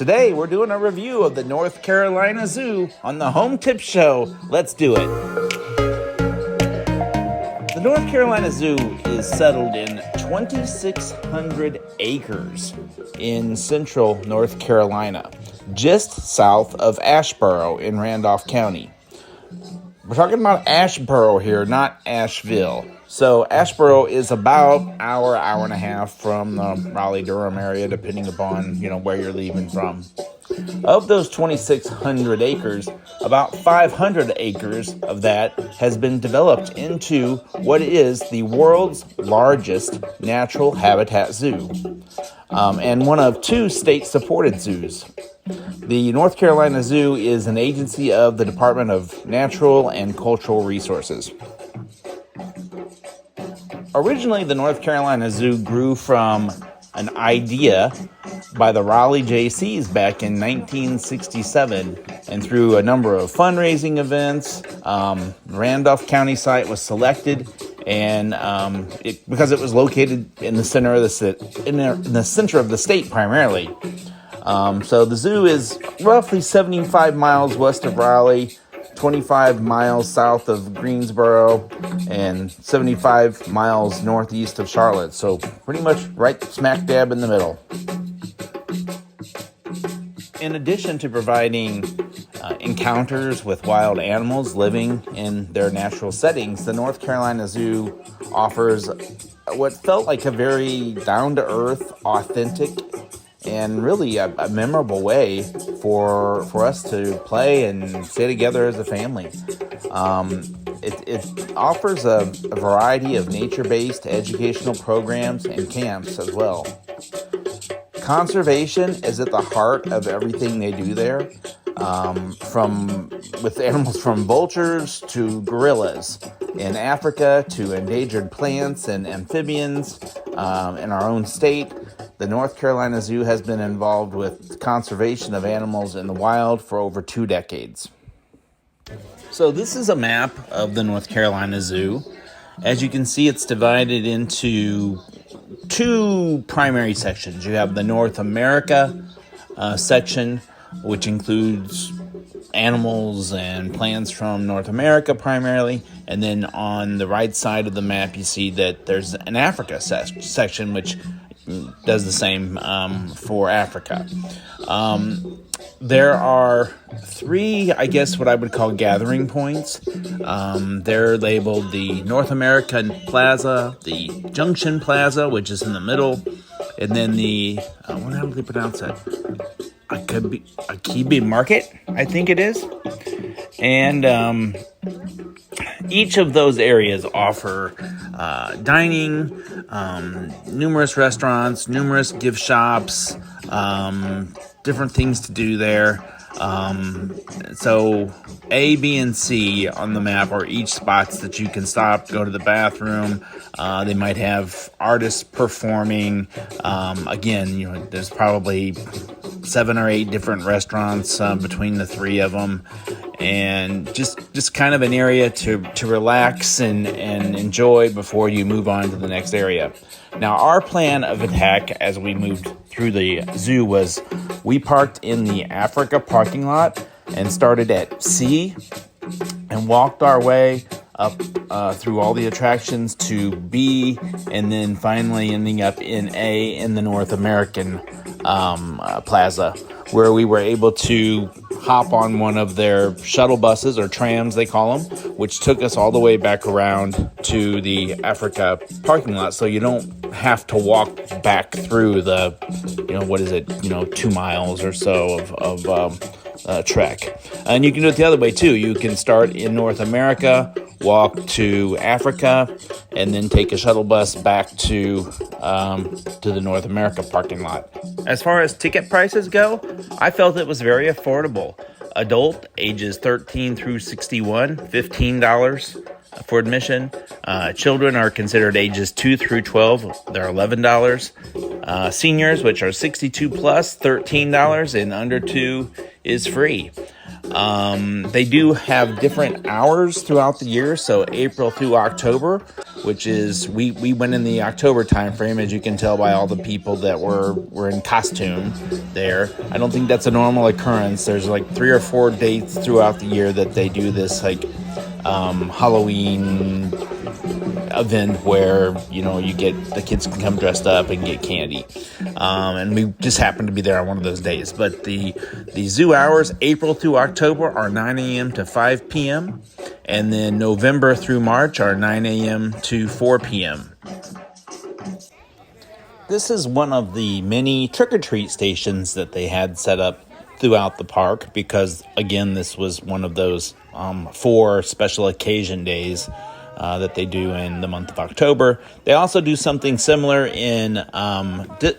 Today, we're doing a review of the North Carolina Zoo on the Home Tip Show. Let's do it. The North Carolina Zoo is settled in 2,600 acres in central North Carolina, just south of Asheboro in Randolph County. We're talking about Asheboro here, not Asheville. So Asheboro is about hour and a half from the Raleigh-Durham area, depending upon, where you're leaving from. Of those 2,600 acres, about 500 acres of that has been developed into what is the world's largest natural habitat zoo, and one of two state-supported zoos. The North Carolina Zoo is an agency of the Department of Natural and Cultural Resources. Originally, the North Carolina Zoo grew from an idea by the Raleigh JCs back in 1967, and through a number of fundraising events, the Randolph County site was selected, and because it was located in the center of the center of the state primarily. So the zoo is roughly 75 miles west of Raleigh, 25 miles south of Greensboro, and 75 miles northeast of Charlotte. So pretty much right smack dab in the middle. In addition to providing encounters with wild animals living in their natural settings, the North Carolina Zoo offers what felt like a very down-to-earth, authentic, and really a memorable way for us to play and stay together as a family. It offers a variety of nature-based educational programs and camps as well. Conservation is at the heart of everything they do there, with animals from vultures to gorillas in Africa to endangered plants and amphibians in our own state. The North Carolina Zoo has been involved with conservation of animals in the wild for over 2 decades. So this is a map of the North Carolina Zoo. As you can see, it's divided into 2 primary sections. You have the North America section, which includes animals and plants from North America primarily. And then on the right side of the map, you see that there's an Africa section, which does the same for Africa. There are 3, I guess, what I would call gathering points. They're labeled the North American Plaza, the Junction Plaza, which is in the middle, and then the, how do they pronounce that? Akibi Market, I think it is. And each of those areas offer dining, numerous restaurants, numerous gift shops, different things to do there. So A, B, and C on the map are each spots that you can stop, go to the bathroom. They might have artists performing. Again, there's probably 7 or 8 different restaurants between the 3 of them. And just kind of an area to relax and enjoy before you move on to the next area. Now, our plan of attack as we moved through the zoo was we parked in the Africa parking lot and started at C and walked our way up through all the attractions to B, and then finally ending up in A in the North American Plaza, where we were able to hop on one of their shuttle buses, or trams they call them, which took us all the way back around to the Africa parking lot, so you don't have to walk back through the 2 miles or so of trek. And you can do it the other way too. You can start in North America, walk to Africa, and then take a shuttle bus back to the North America parking lot. As far as ticket prices go, I felt it was very affordable. Adult, ages 13 through 61, $15 for admission. Children are considered ages 2 through 12. They're $11. Seniors, which are 62 plus, $13, and under 2 is free. They do have different hours throughout the year, so April through October, which is we went in the October time frame, as you can tell by all the people that were in costume there. I don't think that's a normal occurrence. There's like 3 or 4 dates throughout the year that they do this like Halloween event where, you know, you get the kids can come dressed up and get candy, and we just happened to be there on one of those days. But the zoo hours, April through October, are 9 a.m. to 5 p.m. and then November through March are 9 a.m. to 4 p.m. This is one of the many trick-or-treat stations that they had set up throughout the park because, again, this was one of those 4 special occasion days that they do in the month of October. They also do something similar in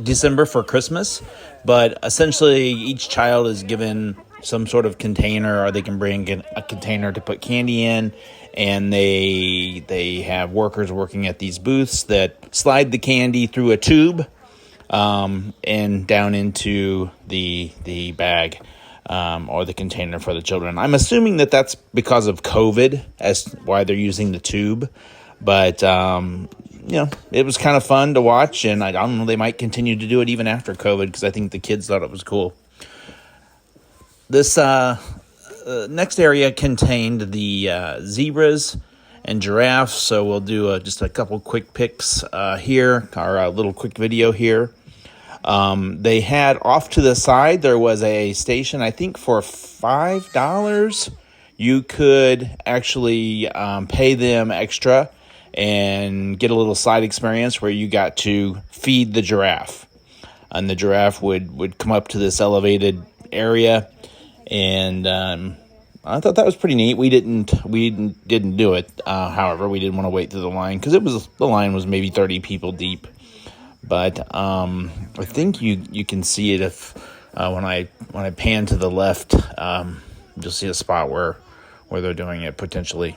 December for Christmas, but essentially each child is given some sort of container, or they can bring a container to put candy in, and they have workers working at these booths that slide the candy through a tube and down into the bag or the container for the children. I'm assuming that that's because of COVID as why they're using the tube, but you know, it was kind of fun to watch, and I don't know, they might continue to do it even after COVID because I think the kids thought it was cool. This next area contained the zebras and giraffes, so we'll do just a couple quick pics here, our little quick video here. They had off to the side, there was a station, I think for $5, you could actually pay them extra and get a little side experience where you got to feed the giraffe. And the giraffe would come up to this elevated area, and I thought that was pretty neat. We didn't do it. However, we didn't want to wait through the line because the line was maybe 30 people deep. But I think you can see it if when I pan to the left, you'll see a spot where they're doing it potentially.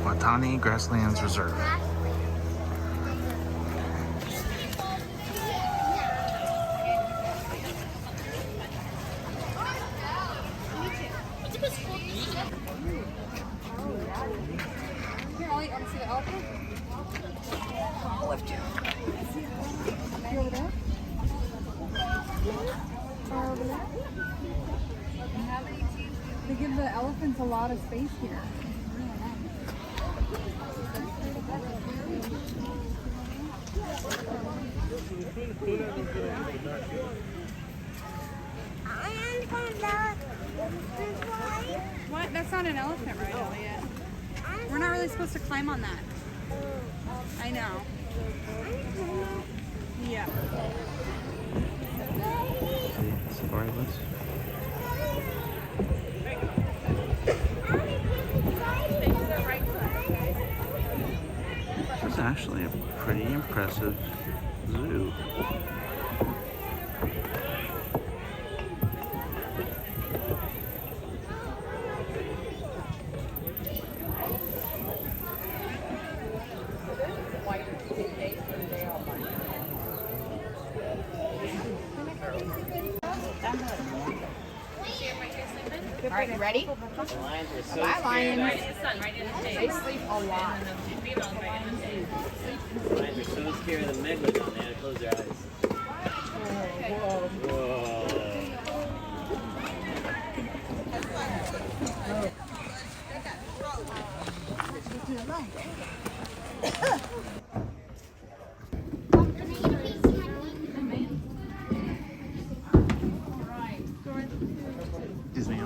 Watani Grasslands Reserve. They give the elephants a lot of space here. What? That's not an elephant ride, Elliot. We're not really supposed to climb on that. I know. Yeah. Safari list. This is actually a pretty impressive zoo. All right, you ready? Bye, lions. They sleep a lot. Lions are so scared of the megalodon, they had to close their eyes. Whoa.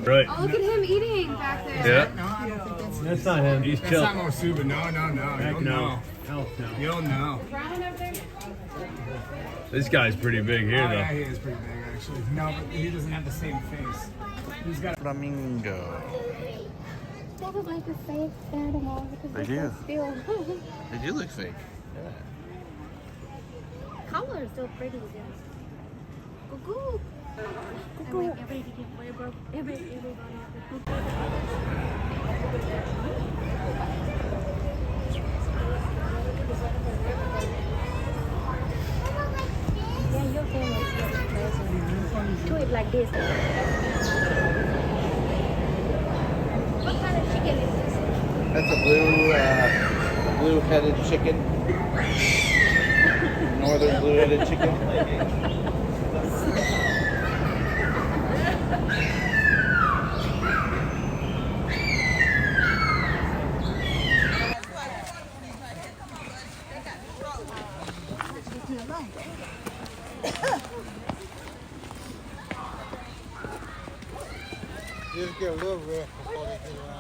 Right. Oh, look at him eating back there. Yeah. That's not him. He's That's chill. not Mosuba. No. Heck You'll no. know. Hell no. You'll know. This guy's pretty big here, Oh, yeah, though. he is pretty big, actually. No, but he doesn't have the same face. He's got Flamingo. They look like a fake animal because They they're do. so still. They do look fake. Color. are so pretty. Cuckoo. Cuckoo. Everybody. Yeah, your family is very pleasant. Do it like this. What kind of chicken is this? That's a blue-headed chicken. Northern blue-headed chicken. Just get a little rough before they get around.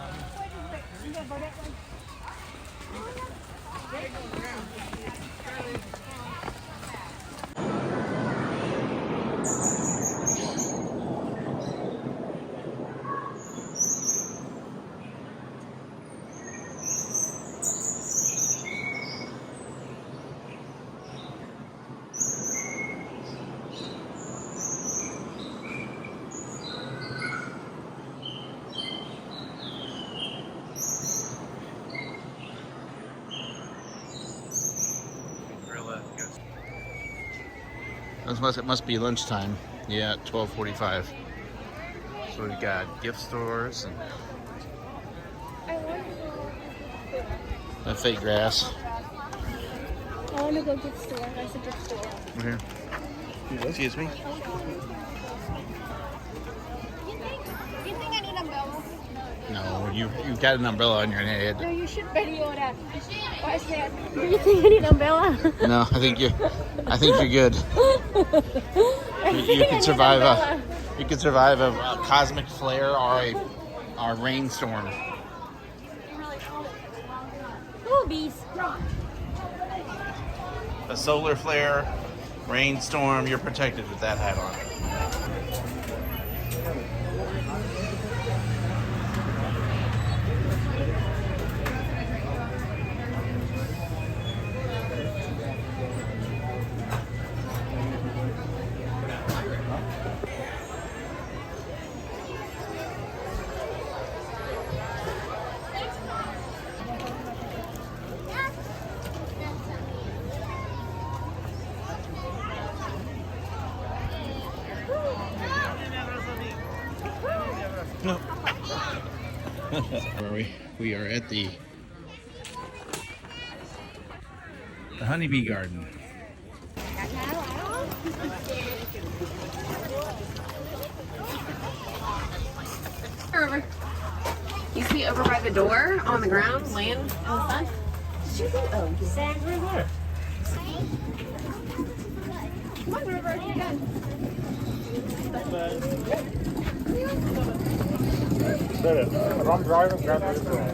It must be lunchtime. Yeah, 12:45. So we've got gift stores and that fake grass. I want to go gift store. There's a gift store. Over here. Excuse me. Do you think I need an umbrella? No, you've got an umbrella on your head. No, you should video that. Why is that? Do you think I need an umbrella? No, I think you're good. You can survive a cosmic flare or a rainstorm. Oh, bees. A solar flare, rainstorm, you're protected with that hat on. No. Where are we? We are at the honeybee garden. You see over by the door on the ground, laying in the sun? Oh, sand river. Come on, River, you done. If I'm driving, grab the phone.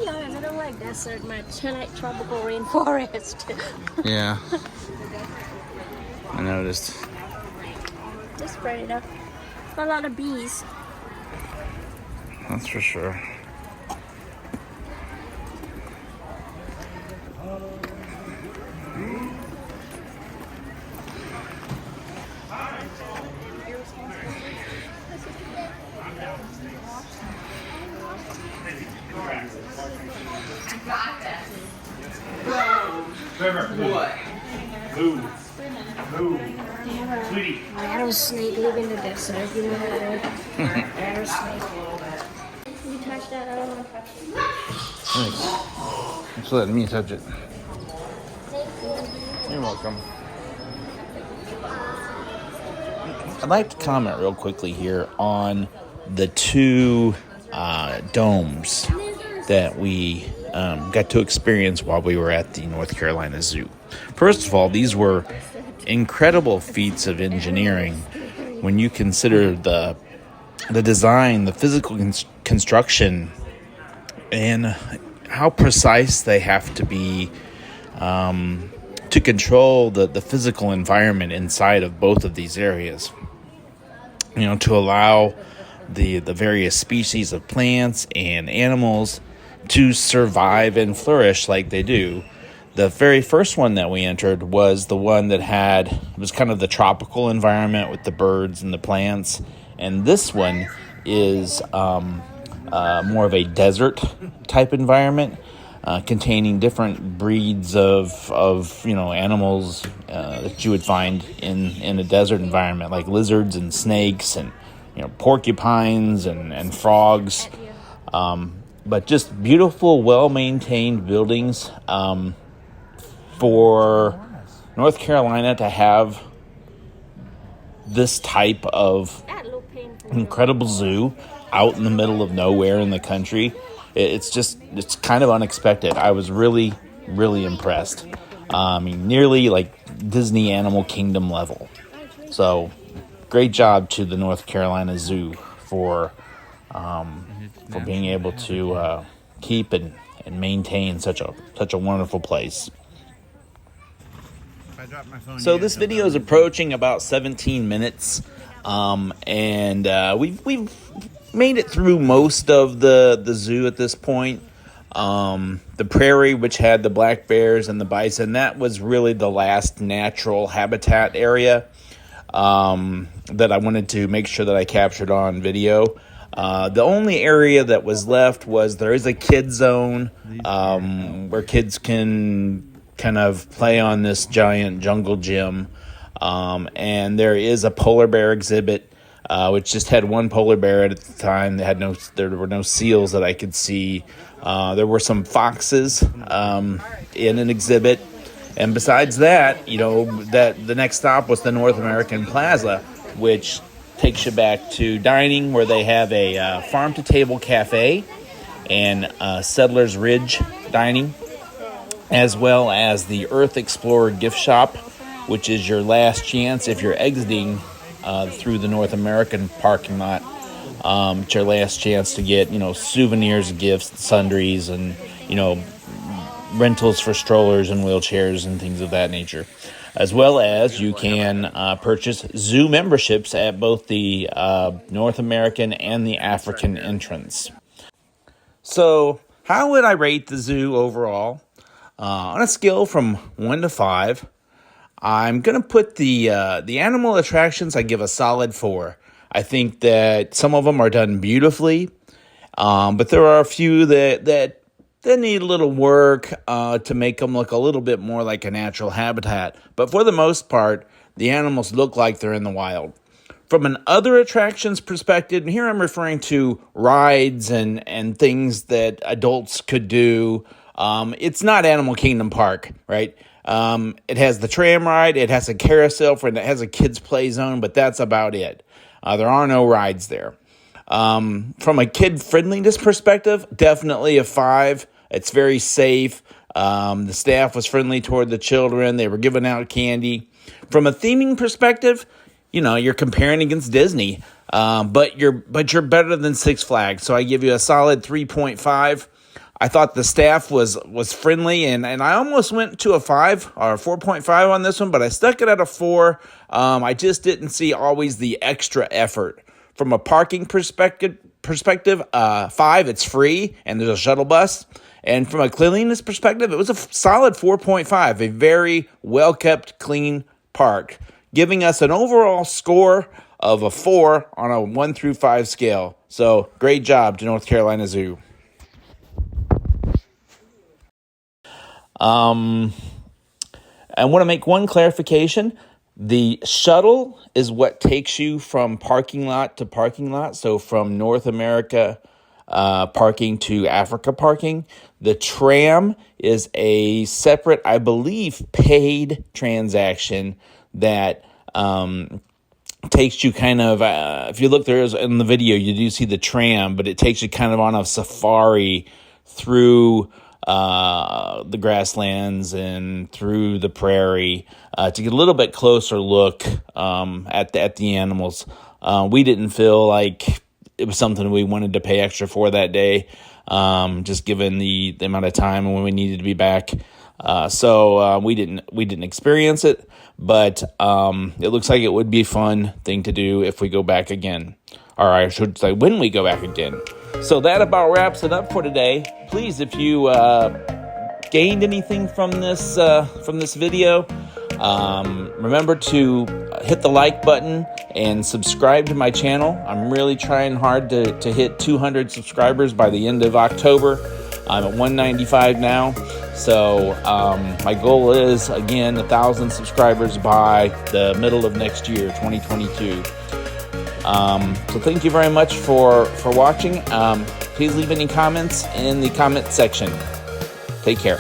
Yeah, I don't like desert much. I like tropical rainforest. Yeah. I noticed. Just spread it up. A lot of bees. That's for sure. What? Move. Sweetie. Rattlesnake live in the desert. You know that? Rattlesnake. You touch that? I don't want to touch it. Thanks. Thanks for letting me touch it. You're welcome. I'd like to comment real quickly here on the two domes that we got to experience while we were at the North Carolina Zoo. First of all, these were incredible feats of engineering when you consider the design, the physical construction, and how precise they have to be to control the physical environment inside of both of these areas. You know, to allow the various species of plants and animals to survive and flourish like they do. The very first one that we entered was the one that was kind of the tropical environment with the birds and the plants. And this one is more of a desert type environment, containing different breeds of animals that you would find in a desert environment, like lizards and snakes and porcupines and frogs. But just beautiful, well-maintained buildings. For North Carolina to have this type of incredible zoo out in the middle of nowhere in the country, it's kind of unexpected. I was really, really impressed. Nearly like Disney Animal Kingdom level. So, great job to the North Carolina Zoo for being able to keep and maintain such a wonderful place. So this video is approaching about 17 minutes, and we've made it through most of the zoo at this point. The prairie, which had the black bears and the bison, that was really the last natural habitat area that I wanted to make sure that I captured on video. The only area that was left there is a kid zone where kids can kind of play on this giant jungle gym, and there is a polar bear exhibit, which just had one polar bear at the time. There were no seals that I could see. There were some foxes in an exhibit, and besides that, that the next stop was the North American Plaza, which takes you back to dining, where they have a farm-to-table cafe and Settlers Ridge dining, as well as the Earth Explorer gift shop, which is your last chance if you're exiting through the North American parking lot. It's your last chance to get, souvenirs, gifts, sundries, and, rentals for strollers and wheelchairs and things of that nature. As well as you can purchase zoo memberships at both the North American and the African entrance. So, how would I rate the zoo overall? On a scale from 1 to 5, I'm going to put the animal attractions, I give a solid 4. I think that some of them are done beautifully, but there are a few that need a little work to make them look a little bit more like a natural habitat. But for the most part, the animals look like they're in the wild. From an other attractions perspective, and here I'm referring to rides and things that adults could do. It's not Animal Kingdom Park, right? It has the tram ride, it has a carousel, and it has a kids play zone, but that's about it. There are no rides there. From a kid friendliness perspective, definitely a 5. It's very safe. The staff was friendly toward the children. They were giving out candy. From a theming perspective, you're comparing against Disney, but you're better than Six Flags. So I give you a solid 3.5. I thought the staff was friendly, and I almost went to a 5 or 4.5 on this one, but I stuck it at a 4. I just didn't see always the extra effort. From a parking perspective, 5, it's free, and there's a shuttle bus. And from a cleanliness perspective, it was a solid 4.5, a very well-kept, clean park, giving us an overall score of a 4 on a 1 through 5 scale. So, great job to North Carolina Zoo. I want to make one clarification. The shuttle is what takes you from parking lot to parking lot. So from North America parking to Africa parking. The tram is a separate, I believe, paid transaction that takes you kind of, if you look there in the video, you do see the tram, but it takes you kind of on a safari through the grasslands and through the prairie to get a little bit closer look at the animals. We didn't feel like it was something we wanted to pay extra for that day, just given the amount of time when we needed to be back. So we didn't experience it, but it looks like it would be a fun thing to do if we go back again. Or I should say when we go back again. So that about wraps it up for today. Please, if you gained anything from this video, remember to hit the like button and subscribe to my channel. I'm really trying hard to hit 200 subscribers by the end of October. I'm at 195 now. So my goal is, again, 1,000 subscribers by the middle of next year, 2022. So thank you very much for watching. Please leave any comments in the comment section. Take care.